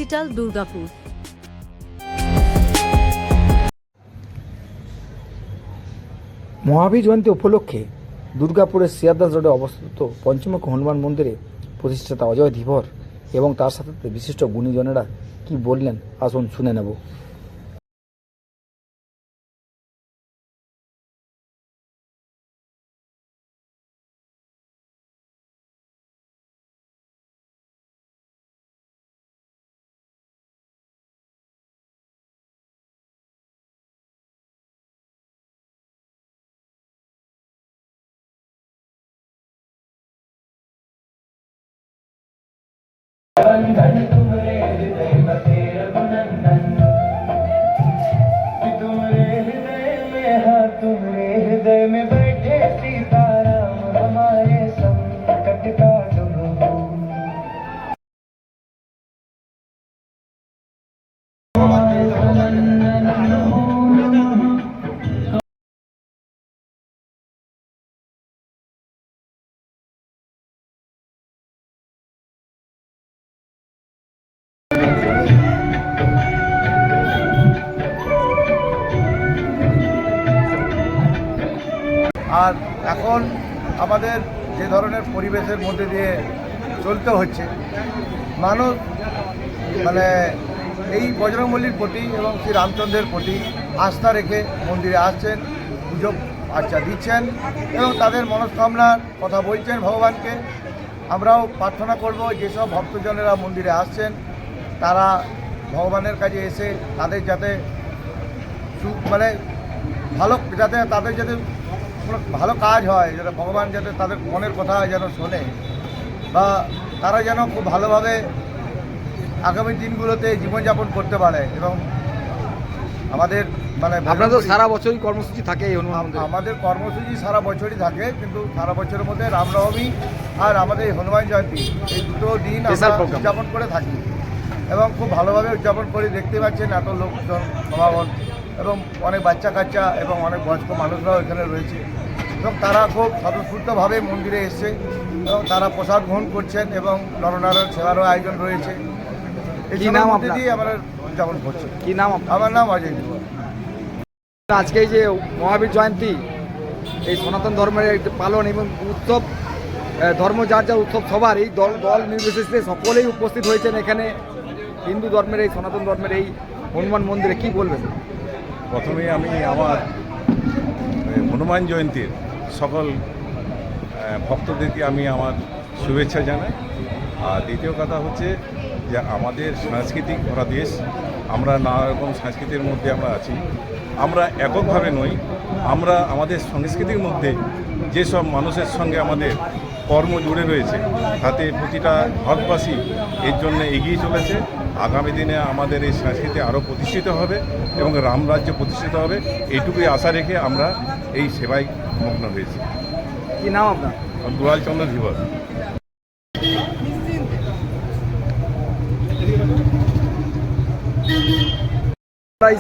Digital Durgapur. Mahavir Jayanti উপলক্ষে দুর্গাপুরের শিয়ারদাস রোডে অবস্থিত পঞ্চমুখ হনুমান মন্দিরে প্রতিষ্ঠাতা অজয় ধীবর এবং তার সাথে বিশিষ্ট গুণীজনেরা কি বললেন আসুন শুনে নেব। तुम्हारे हृदय में बैठे सीताराम हमारे संकट का डुबो। আর এখন আমাদের যে ধরনের পরিবেশের মধ্যে দিয়ে চলতে হচ্ছে, মানুষ মানে এই বজরংবলীর প্রতি এবং শ্রী রামচন্দ্রের প্রতি আস্থা রেখে মন্দিরে আসছেন, পুজো আর্চা দিচ্ছেন এবং তাদের মনস্কামনার কথা বলছেন ভগবানকে। আমরাও প্রার্থনা করব যেসব ভক্তজনেরা মন্দিরে আসছেন তারা ভগবানের কাছে এসে তাদের যাতে মানে তাদের যাতে ভালো কাজ হয়, যাতে ভগবান যাতে তাদের মনের কথা যেন শোনে বা তারা যেন খুব ভালোভাবে আগামী দিনগুলোতে জীবনযাপন করতে পারে। এবং আমাদের মানে আপনাদের তো সারা বছরই কর্মসূচি থাকে এই হনুমান মন্দিরে? আমাদের কর্মসূচি সারা বছরই থাকে, কিন্তু সারা বছরের মধ্যে রামনবমী আর আমাদের হনুমান জয়ন্তী এই দুটো দিন আমরা উদযাপন করে থাকি এবং খুব ভালোভাবে উদযাপন করে। দেখতে পাচ্ছেন এত লোকজন সমাগম এবং অনেক বাচ্চা কাচ্চা এবং অনেক বয়স্ক মানুষরাও এখানে রয়েছে এবং তারা খুব স্বতঃস্ফূর্তভাবে মন্দিরে এসছে এবং তারা প্রসাদ গ্রহণ করছেন এবং নরনারায়ণ সেবারও আয়োজন রয়েছে। এই মধ্যে দিয়ে আমরা উদযাপন করছি। কি নাম? আমার নাম অজয় ধীবর। আজকে এই যে মহাবীর জয়ন্তী, এই সনাতন ধর্মের একটি পালন এবং উৎসব, ধর্ম যার যা উৎসব সবার, এই দল নির্বিশেষে সকলেই উপস্থিত হয়েছেন এখানে হিন্দু ধর্মের এই সনাতন ধর্মের এই হনুমান মন্দিরে, কি বলবেন? প্রথমে আমি আমার হনুমান জয়ন্তীর সকল ভক্তদেরকে আমি আমার শুভেচ্ছা জানাই। আর দ্বিতীয় কথা হচ্ছে যে আমাদের সাংস্কৃতিক ভরা দেশ, আমরা নানা রকম সংস্কৃতির মধ্যে আমরা আছি, আমরা এককভাবে নই। আমরা আমাদের সংস্কৃতির মধ্যে যেসব মানুষের সঙ্গে আমাদের কর্ম জুড়ে রয়েছে তাতে প্রতিটা ভারতবাসী এর জন্য এগিয়ে চলেছে। আগামী দিনে আমাদের এই সংস্কৃতি আরও প্রতিষ্ঠিত হবে এবং রামরাজ্য প্রতিষ্ঠিত হবে, এইটুকুই আশা রেখে আমরা এই সেবায় মগ্ন হয়েছি। কি নাম আপনার? দুলাল চন্দ্র ধীবর।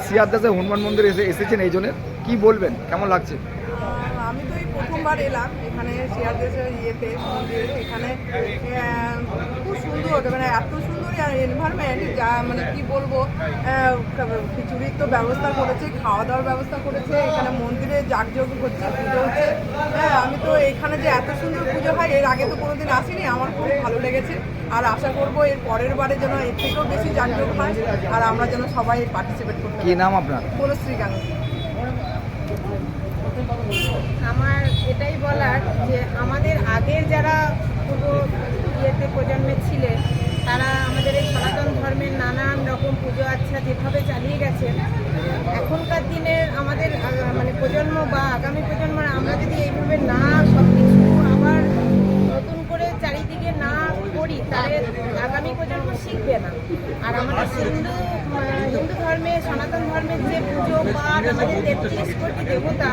শিয়ারদাসে হনুমান মন্দিরে এসেছেন, এই জন্য কি বলবেন, কেমন লাগছে? আমি তো এই প্রথমবার এলাম এখানে শিয়ারদাসের ইয়েতে মন্দিরে। এখানে খুব সুন্দর, মানে এত সুন্দর এনভায়রনমেন্ট, যা মানে কি বলবো। খিচুড়ির তো ব্যবস্থা করেছে, খাওয়া দাওয়ার ব্যবস্থা করেছে, এখানে মন্দিরে যাগযজ্ঞ হচ্ছে, পুজো হচ্ছে। হ্যাঁ, আমি তো এখানে যে এত সুন্দর পুজো হয় এর আগে তো কোনোদিন আসিনি, আমার খুব ভালো লেগেছে। আর আশা করবো এর পরের বারে যেন এর থেকেও বেশি যাগযজ্ঞ হয় আর আমরা যেন সবাই পার্টিসিপেট করতে। কি নাম আপনার? বনশ্রী গাঙ্গুলি। আমার এটাই বলার যে আমাদের আগের যারা পুরো ইয়েতে প্রজন্মে ছিলেন তারা আমাদের এই সনাতন ধর্মের নানান রকম পুজো আচ্ছা যেভাবে চালিয়ে গেছেন, এখনকার দিনের আমাদের মানে প্রজন্ম বা আগামী প্রজন্মরা আমরা যদি এইভাবে না সব কিছু আবার নতুন করে চারিদিকে না করি তাহলে আগামী প্রজন্ম শিখবে না। আর আমাদের হিন্দু ধর্মে সনাতন ধর্মের যে পুজো পাঠ, আমাদের 33 কোটি দেবতা,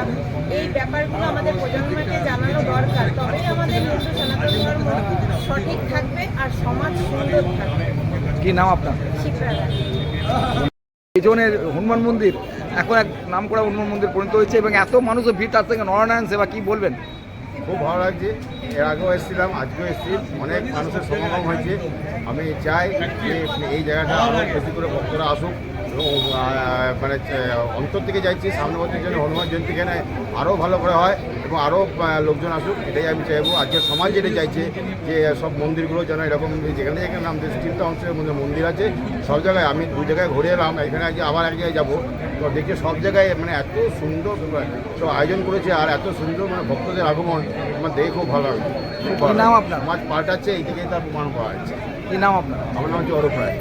এই ব্যাপারগুলো আমাদের প্রজন্মকে জানানো দরকার। তবেই আমাদের হিন্দু সনাতন ধর্ম সঠিক থাকবে আর সমাজ সুন্দর থাকবে। কি নাম আপনার? শিক্ষা এই জনের হনুমান মন্দির এখন এক নাম করা হনুমান মন্দির পরিণত হয়েছে এবং এত মানুষের ভিড়, তার থেকে নরনারায়ণ সেবা, কি বলবেন? খুব ভালো লাগছে। এর আগেও এসেছিলাম, আজকেও এসেছি, অনেক মানুষের সমাগম হয়েছে। আমি চাই যে এই জায়গাটা আরও বেশি করে ভক্তরা আসুক এবং মানে অন্তর থেকে চাইছি সামনে বছর যেন হনুমান জয়ন্তী এখানে আরও ভালো করে হয় এবং আরও লোকজন আসুক, এটাই আমি চাইবো। আজকের সমাজ যেটা চাইছে যে সব মন্দিরগুলো যেন এরকম যেখানে যেখানে নাম স্টিলটা অংশের মধ্যে মন্দির আছে সব জায়গায়, আমি 2 জায়গায় ঘুরে এলাম, এখানে আজকে আবার এক জায়গায় যাবো, তো দেখে সব জায়গায় মানে এত সুন্দর সব আয়োজন করেছে আর এত সুন্দর মানে ভক্তদের আগমন আমার দেখে খুব ভালো লাগছে। খুব ভালো কি নাম আপনার? সমাজ পাল্টাচ্ছে, এইদিকে তার প্রমাণ পাওয়া যাচ্ছে। কি নাম আপনার? আমার নাম হচ্ছে অরূপ রায়।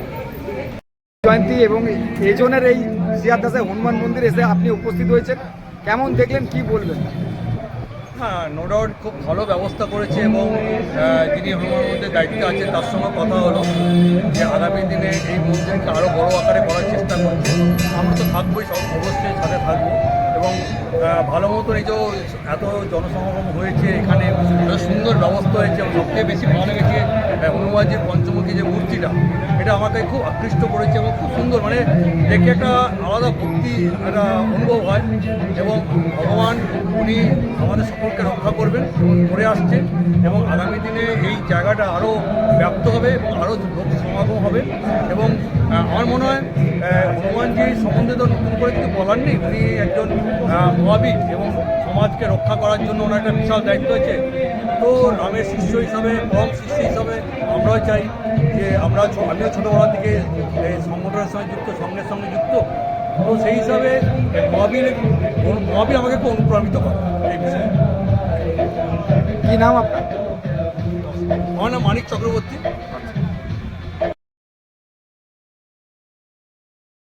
জয়ন্তী এবং এই জনের এই শিয়ালদাসে হনুমান মন্দির এসে আপনি উপস্থিত হয়েছেন, কেমন দেখলেন, কি বলবেন? হ্যাঁ, নো ডাউট খুব ভালো ব্যবস্থা করেছে এবং যিনি হনুমান মন্দিরের দায়িত্বে আছেন তার সঙ্গে কথা হলো যে আগামী দিনে এই মন্দিরকে আরও বড় আকারে করার চেষ্টা করছে। আমরা তো থাকবোই, সব অবশ্যই সাথে থাকবো এবং ভালো মতো এই যে এত জনসমাগম হয়েছে, এখানে এত সুন্দর ব্যবস্থা হয়েছে এবং সবথেকে বেশি ভালো লেগেছে হনুমানজির পঞ্চমুখী যে মূর্তিটা, এটা আমাকে খুব আকৃষ্ট করেছে এবং খুব সুন্দর, মানে দেখে একটা আলাদা ভক্তি একটা অনুভব হয় এবং ভগবান উনি আমাদের সকলকে রক্ষা করবেন এবং করে আসছেন এবং আগামী দিনে এই জায়গাটা আরও ব্যাপ্ত হবে এবং আরও লোক সমাগম হবে এবং আমার মনে হয় হনুমানজি সম্বন্ধে তো নতুন করে কিছু বলার নেই। উনি একজন মহাবীর এবং সমাজকে রক্ষা করার জন্য ওনার একটা বিশাল দায়িত্ব আছে। তো রামের শিষ্য হিসাবে, পরম শিষ্য হিসাবে আমরাও চাই যে আমিও ছোটোবেলা থেকে এই সংগঠনের সঙ্গে যুক্ত, সঙ্গের সঙ্গে যুক্ত, তো সেই হিসাবে মহাবীর আমাকে একটু অনুপ্রাণিত করে এই বিষয়ে। কি নাম আপনার? আমার নাম মানিক চক্রবর্তী।